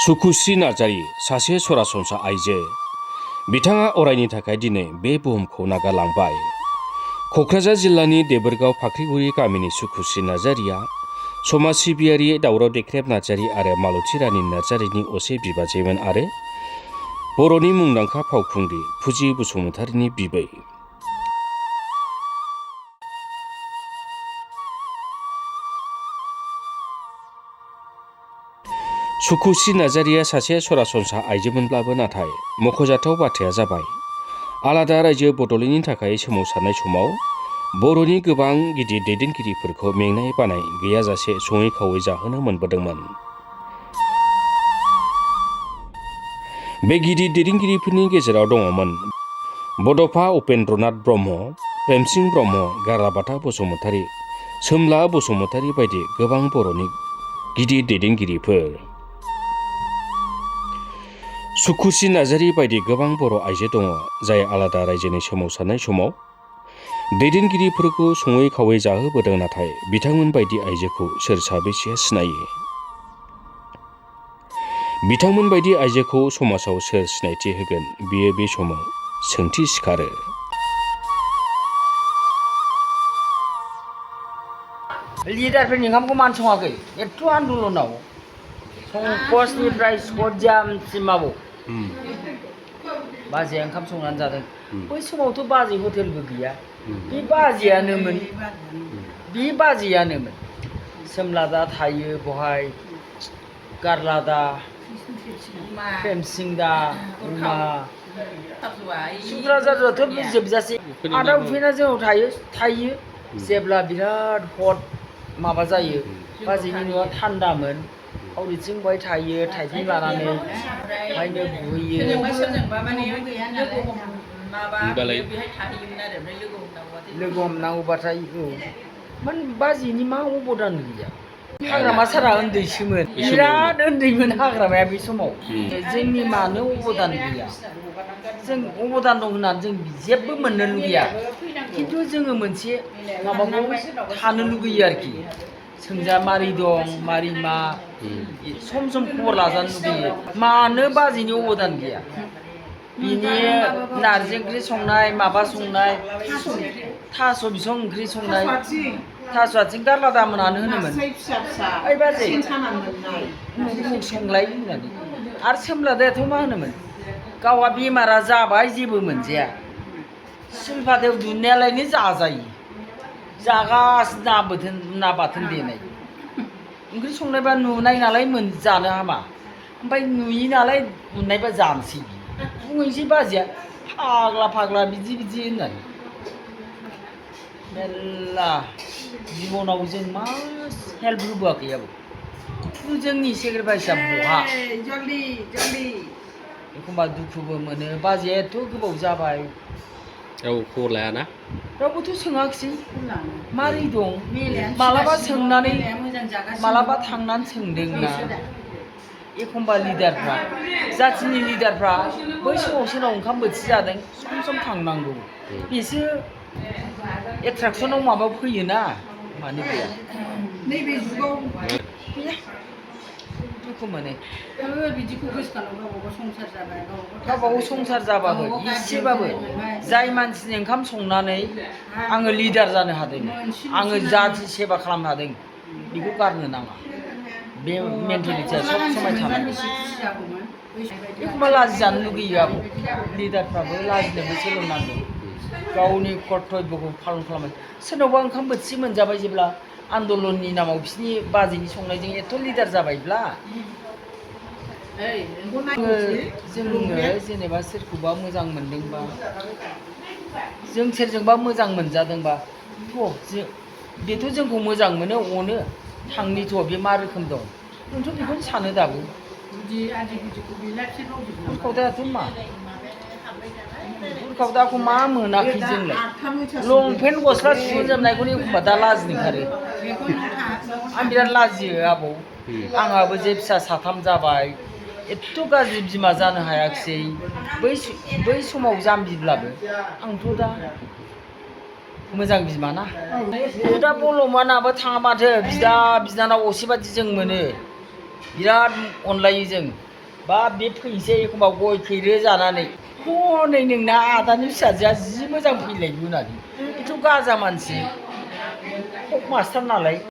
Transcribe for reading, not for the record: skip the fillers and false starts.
सुकुश्री नार्जारी सासे सरासनस्रा आइजो। बिथाङा अरायनि थाखाय दिनै बे बुहुमखौ नागारलांबाय। क'क्राझार जिल्लानि देबोरगाव फाख्रिगुरि गामिनि सुकुश्री नार्जारिया समाज सिबियारि दावराव देख्रेब नार्जारि आरो मालथि रानि नार्जारिनि असे बिबाजैमोन आरो बर'नि मुंदांखा फावखुंग्रि फुजि बसुमतारिनि बिबै। सुकुश्री नार्जारिया सासे सरासनस्रा आइजोमोनब्लाबो नाथाय मख'जाथाव बाथ्राया जाबाय आलादा रायजो बड'लेण्डनि थाखाय सोमावसारनाय समाव बर'नि गोबां गिदिर दैदेनगिरिफोरखौ मेंनाय बानाय गैयाजासे सङै खावै जाहोनो मोनबोदोंमोन। बे गिदिर दैदेनगिरिफोरनि गेजेराव दङमोन बड'फा उपेन्द्रनाथ ब्रह्म, प्रेमसिं ब्रह्म, गाराबाथा बसुमतारी, सोमला बसुमतारी बायदि गोबां बर'नि गिदिर दैदेनगिरिफोर। सुकुश्री नार्जारि बायदि गोबां बर' आइजो दङ जाय आलादा रायजोनि सोमावसारनाय समाव दैदेनगिरिफोरखौ सङै खावै जाहोबोदों, नाथाय बिथांमोन बायदि आइजोखौ सोर साबेसेया सिनायो? बिथांमोन बायदि आइजोखौ समाजाव सोर सिनायथि होगोन? बियो बे समाव सोंथि सिखारो। लिडारफोरनि ओंखामखौ मानो सङाखै? एथ' आन्दलनाव संकसनिफ्राय सतजामसिमाव बाजैया ओंखाम संनानै जादों। बै समावथ' बाजै हटेलबो गैया। बे बाजैयानोमोन। सोमलादा थायो बहाय, गारलादा, प्रेमसिंदा, उमा, सुक्राझारथ' जोबजासे आदा उफेना जोंनाव थायो। जेब्ला बिराद हट माबा जायो, बाजैनि न'आ थान्दामोन। आवरिथिं बहाय थायो, थाइफिं लानानै ओमफ्रायनो गुहैयो। लोगो हमनांगौबाथाय माने बाजैनि मा अबदान गैया। हाग्रामा सारा उन्दैसोमोन, बिराद उन्दैमोन हाग्रामाया बे समाव। जोंनि मानो अबदान गैया? जों अबदान दं होननानै जों जेबो मोननो लुगैया, खिन्थु जोङो मोनसे माबाखौ थानो लुगैयो आरोखि। सोंजा मारै दं, मारै मा, सम खबर लाजानो लुगैयो। मानो बाजैनि अबदान गैया? बिनि नारजि ओंख्रि संनाय, माबा संनाय, थास' बिसं ओंख्रि संनाय, थास' आथिं गारलादा मोनानो होनोमोन, ओइ बाजै मुग संलाय होननानै। आरो सोमलादायाथ' मा होनोमोन, गावहा बेमारा जाबाय जेबो मोनजाया, सिलपातायाव दुन्नायालायनो जाजायो, जागासिनो ना बाथोन देनाय। ओंख्रि संनायबा नुनाय नालाय जानो हामा, ओमफ्राय नुयि नालाय उननायबा जानोसै। बुंहैसै बाजैया फाग्ला बिदि होननानै। मेरला जिबनाव जों मा हेल्प होबोआखै आबौ? जोंनि सेक्रिफाइसआ बहा? एखमबा दुखुबो मोनो। बाजैया एथ' गोबाव जाबाय, रावबो खबर लायाना? रावबोथ' सोङाखिसै मारै दं। मालाबा सोंनानै, मालाबा थांनानै सोंदोंना। एखमबा लिडारफ्रा, जाथिनि लिडारफ्रा बै समाव सोरनाव ओंखाम बोथिसे जादों, सम थांनांगौ। बेसो एट्राकसनाव माबा फैयोना, मानो गैया? नैबे जुगाव गैया, दुखु मोनो। बिदिखौ गावबागाव संसार जाबाबो इसेबाबो जाय मानसिनि ओंखाम संनानै आङो लिडार जानो हादों, आङो जाथि सेबा खालामनो हादों, बेखौ गारनो नाङा। बे मेन्टेलिटिया सब समाय थानांगौ। एखमबा लाजिजानो लुगैयो आबौ। लिडारफ्राबो लाजिनोबो सोलोंनांगौ, गावनि कर्तब्यखौ पालन खालामो। सोरनावबा ओंखाम बोथिसे मोनजाबाय जेब्ला आन्दलननि नामाव बिसिनि बाजैनि संनायजों एथ' लिडार जाबायब्ला, जोङो जेनेबा सोरखौबा मोजां मोनदोंबा, जों सोरजोंबा मोजां मोनजादोंबा, बेथ' जोंखौ मोजां मोनो, अनो, थांनिथ' बे मा रोखोम दं, जोंथ' बेखौनो सानो दाबो। बुरखावदायाथ' मा? बुरखावदाखौ मा मोनाखै जोंलाय? लंपेन्ट गस्ला सुहोजोबनायखौनो एखमबा दा लाजिनो ओंखारो। आं बिराद लाजियो आबौ। आंहाबो जे फिसा साथाम जाबाय, एथ' गाज्रि बिमा जानो हायाखिसै। बै समाव जाम्बिब्लाबो आंथ' दा मोजां बिमाना। दा बल'मानाबो थाङा माथो, बिदा बिनानाव असे बादि जों मोनो, बिराद अनलायो जों। बा बे फैनोसै एखमबा गय फेरो जानानै हनै नोंना आदानि फिसाजोआ जि मोजां फैलायो होननानै बेथ' गाजा मानसि फक मास्टार नालाय